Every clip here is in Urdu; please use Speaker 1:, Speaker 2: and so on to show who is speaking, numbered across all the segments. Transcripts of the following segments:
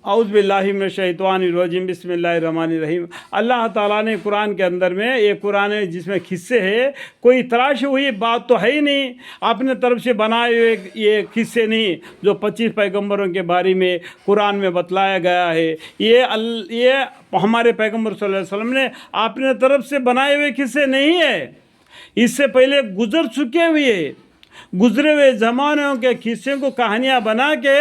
Speaker 1: اعوذ باللہ من الشیطان الرجیم بسم اللہ الرحمن الرحیم۔ اللہ تعالیٰ نے قرآن کے اندر میں ایک قرآن ہے جس میں قصے ہے، کوئی تراشی ہوئی بات تو ہے ہی نہیں، اپنے طرف سے بنائے ہوئے یہ قصے نہیں جو 25 پیغمبروں کے بارے میں قرآن میں بتلایا گیا ہے۔ یہ ہمارے پیغمبر صلی اللہ علیہ وسلم نے اپنے طرف سے بنائے ہوئے قصے نہیں ہے، اس سے پہلے گزر چکے ہوئے گزرے ہوئے زمانوں کے قصے کو کہانیاں بنا کے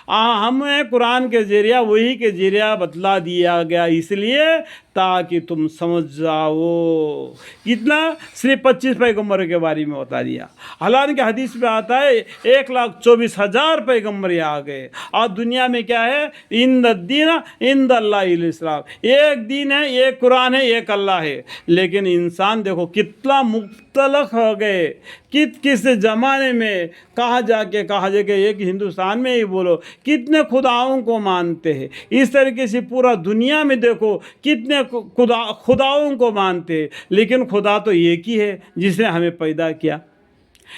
Speaker 1: ہمیں قرآن کے ذریعہ وہی کے ذریعہ بتلا دیا گیا، اس لیے تاکہ تم سمجھ جاؤ۔ کتنا؟ صرف 25 پیغمبروں کے بارے میں بتا دیا۔ حالانکہ حدیث میں آتا ہے 1,24,000 پیغمبر آ گئے، اور دنیا میں کیا ہے؟ ان الدین عند اللہ الاسلام، ایک دین ہے، ایک قرآن ہے، ایک اللہ ہے۔ لیکن انسان دیکھو کتنا مختلف ہو گئے، کس زمانے میں کہا جا کے ایک ہندوستان میں ہی بولو کتنے خداؤں کو مانتے ہیں، اس طریقے سے پورا دنیا میں دیکھو کتنے خداؤں کو مانتے ہیں، لیکن خدا تو ایک ہی ہے جس نے ہمیں پیدا کیا۔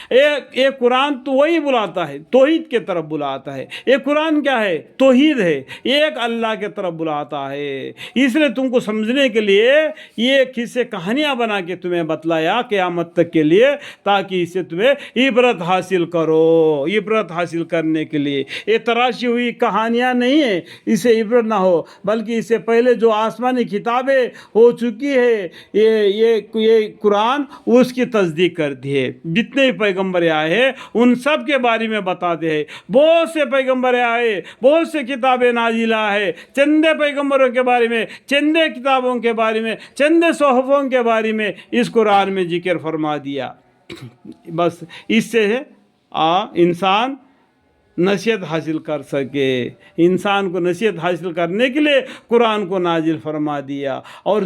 Speaker 1: ایک قرآن تو وہی بلاتا ہے، توحید کے طرف بلاتا ہے۔ ایک قرآن کیا ہے؟ توحید ہے، ایک اللہ کے طرف بلاتا ہے۔ اس لیے تم کو سمجھنے کے لیے یہ قصے کہانیاں بنا کے تمہیں بتلایا قیامت تک کے لیے، تاکہ اس سے تمہیں عبرت حاصل کرو۔ عبرت حاصل کرنے کے لیے یہ تراشی ہوئی کہانیاں نہیں ہیں، اسے عبرت نہ ہو، بلکہ اس سے پہلے جو آسمانی کتابیں ہو چکی ہے یہ قرآن اس کی تصدیق کرتی ہے۔ جتنے پیغمبر آئے ہیں ان سب کے بارے میں بتاتے ہیں، بہت سے پیغمبر آئے، بہت سے کتابیں نازلہ ہے، چندے پیغمبروں کے بارے میں، چندے کتابوں کے بارے میں، چندے صحفوں کے بارے میں اس قرآن میں ذکر فرما دیا۔ بس اس سے انسان نصیحت حاصل کر سکے۔ انسان کو نصیحت حاصل کرنے کے لیے قرآن کو نازل فرما دیا، اور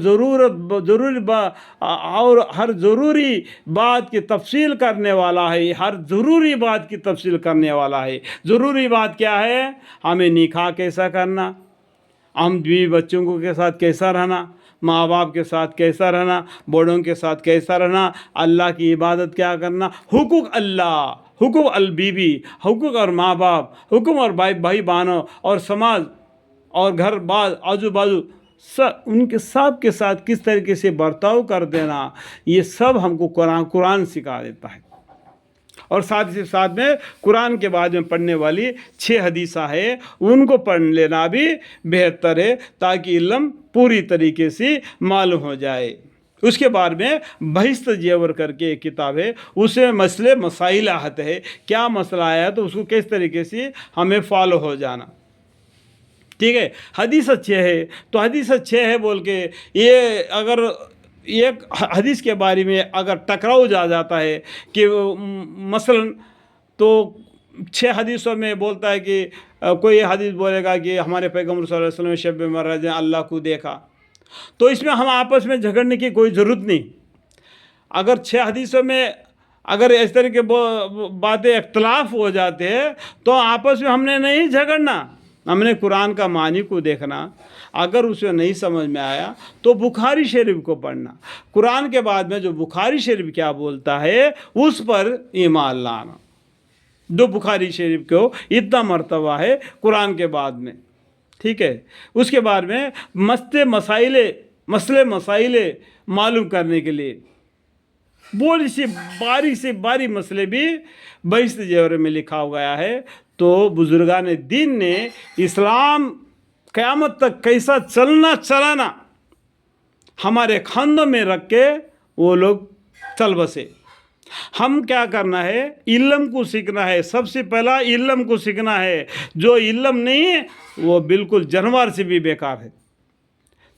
Speaker 1: ہر ضروری بات کی تفصیل کرنے والا ہے، ہر ضروری بات کی تفصیل کرنے والا ہے۔ ضروری بات کیا ہے؟ ہمیں نکاح کیسا کرنا، ہم بیوی بچوں کے ساتھ کیسا رہنا، ماں باپ کے ساتھ کیسا رہنا، بڑوں کے ساتھ کیسا رہنا، اللہ کی عبادت کیا کرنا، حقوق اللہ، حقوق البیوی، حقوق اور ماں باپ، حکم اور بھائی بہنوں اور سماج اور گھر بار آجو بازو ان کے سب کے ساتھ کس طریقے سے برتاؤ کر دینا، یہ سب ہم کو قرآن سکھا دیتا ہے۔ اور ساتھ میں قرآن کے بعد میں پڑھنے والی 6 حدیثیں ہیں، ان کو پڑھ لینا بھی بہتر ہے، تاکہ علم پوری طریقے سے معلوم ہو جائے۔ اس کے بعد میں بہشت جیور کر کے ایک کتاب ہے، اس میں مسئلے مسائل آتے ہیں، کیا مسئلہ آیا تو اس کو کس طریقے سے ہمیں فالو ہو جانا۔ ٹھیک ہے، حدیث اچھے ہے تو حدیث اچھے ہے بول کے یہ اگر ایک حدیث کے بارے میں اگر ٹکراؤ جاتا ہے کہ مثلا تو 6 حدیثوں میں بولتا ہے کہ کوئی حدیث بولے گا کہ ہمارے پیغمبر صلی اللہ علیہ وسلم شب معراج میں اللہ کو دیکھا، تو اس میں ہم آپس میں جھگڑنے کی کوئی ضرورت نہیں۔ اگر 6 حدیثوں میں اگر اس طرح کے باتیں اختلاف ہو جاتے ہیں تو آپس میں ہم نے نہیں جھگڑنا، ہم نے قرآن کا معنی کو دیکھنا۔ اگر اسے نہیں سمجھ میں آیا تو بخاری شریف کو پڑھنا، قرآن کے بعد میں جو بخاری شریف کیا بولتا ہے اس پر ایمان لانا۔ جو بخاری شریف کو اتنا مرتبہ ہے قرآن کے بعد میں، ٹھیک ہے۔ اس کے بعد میں مسئلے مسائل معلوم کرنے کے لیے باری مسئلے بھی بہشت جیور میں لکھا گیا ہے۔ تو بزرگان دین نے اسلام قیامت تک کیسا چلانا ہمارے خاندوں میں رکھ کے وہ لوگ چل بسے۔ ہم کیا کرنا ہے؟ علم کو سیکھنا ہے، سب سے پہلا علم کو سیکھنا ہے۔ جو علم نہیں ہے وہ بالکل جانور سے بھی بیکار ہے۔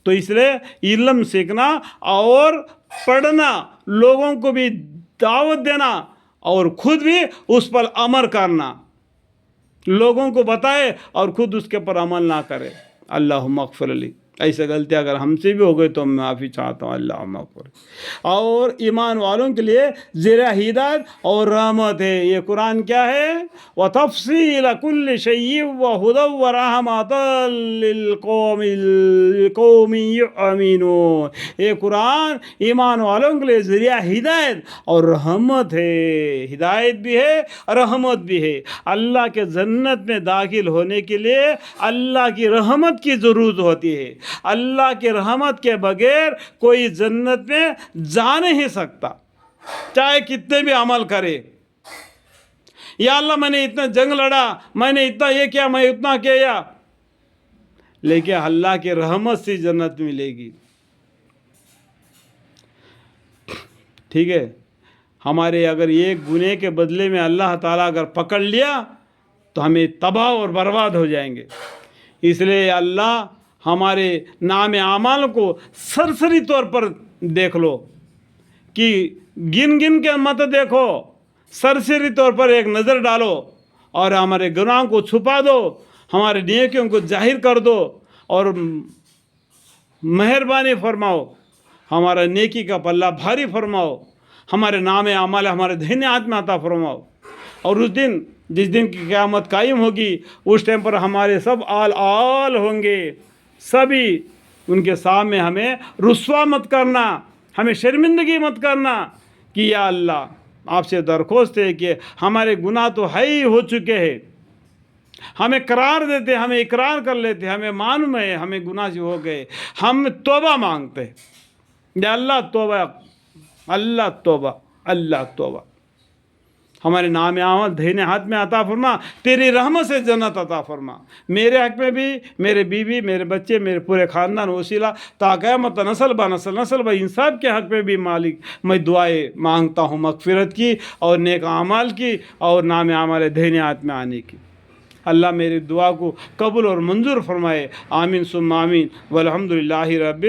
Speaker 1: تو اس لیے علم سیکھنا اور پڑھنا، لوگوں کو بھی دعوت دینا اور خود بھی اس پر عمل کرنا، لوگوں کو بتائے اور خود اس کے پر عمل نہ کرے۔ اللہم اغفر لی، ایسے غلطی اگر ہم سے بھی ہو گئی تو میں معافی چاہتا ہوں، اللہ معاف کرے۔ اور ایمان والوں کے لیے ذریعہ ہدایت اور رحمت ہے۔ یہ قرآن کیا ہے؟ وَتَفْصِيلَ كُلِّ شَيْءٍ وَهُدًى وَرَحْمَةً لِّلْقَوْمِ يُؤْمِنُونَ۔ یہ قرآن ایمان والوں کے لیے ذریعہ ہدایت اور رحمت ہے، ہدایت بھی ہے رحمت بھی ہے۔ اللہ کے جنت میں داخل ہونے کے لیے اللہ کی رحمت کی ضرورت ہوتی ہے۔ اللہ کی رحمت کے بغیر کوئی جنت میں جا نہیں سکتا، چاہے کتنے بھی عمل کرے۔ یا اللہ میں نے اتنا جنگ لڑا، میں نے اتنا یہ کیا، میں اتنا کیا، لیکن اللہ کی رحمت سے جنت ملے گی۔ ٹھیک ہے، ہمارے اگر ایک گناہ کے بدلے میں اللہ تعالیٰ اگر پکڑ لیا تو ہمیں تباہ اور برباد ہو جائیں گے۔ اس لیے اللہ ہمارے نام اعمال کو سرسری طور پر دیکھ لو، کہ گن گن کے مت دیکھو، سرسری طور پر ایک نظر ڈالو اور ہمارے گناہوں کو چھپا دو، ہمارے نیکیوں کو ظاہر کر دو اور مہربانی فرماؤ، ہمارا نیکی کا پلہ بھاری فرماؤ، ہمارے نام اعمال ہمارے دہنے ہاتھ میں عطا فرماؤ۔ اور اس دن جس دن کی قیامت قائم ہوگی، اس ٹائم پر ہمارے سب آل ہوں گے، سبھی ان کے سامنے ہمیں رسوا مت کرنا، ہمیں شرمندگی مت کرنا، کہ یا اللہ آپ سے درخواست ہے کہ ہمارے گناہ تو ہے ہی ہو چکے ہیں، ہمیں قرار دیتے، ہمیں اقرار کر لیتے، ہمیں معلوم ہے ہمیں گناہ سے ہو گئے، ہم توبہ مانگتے ہیں، یا اللہ توبہ، اللہ توبہ، اللہ توبہ، ہمارے نام اعمال دہنے ہاتھ میں عطا فرما، تیری رحمت سے جنت عطا فرما، میرے حق میں بھی، میرے بیوی، میرے بچے، میرے پورے خاندان وسیلہ تا قیامت نسل با نسل، نسل با انصاف کے حق میں بھی مالک میں دعائیں مانگتا ہوں، مغفرت کی اور نیک اعمال کی اور نام اعمال دہنے ہاتھ میں آنے کی۔ اللہ میری دعا کو قبول اور منظور فرمائے، آمین ثم آمین، والحمدللہ رب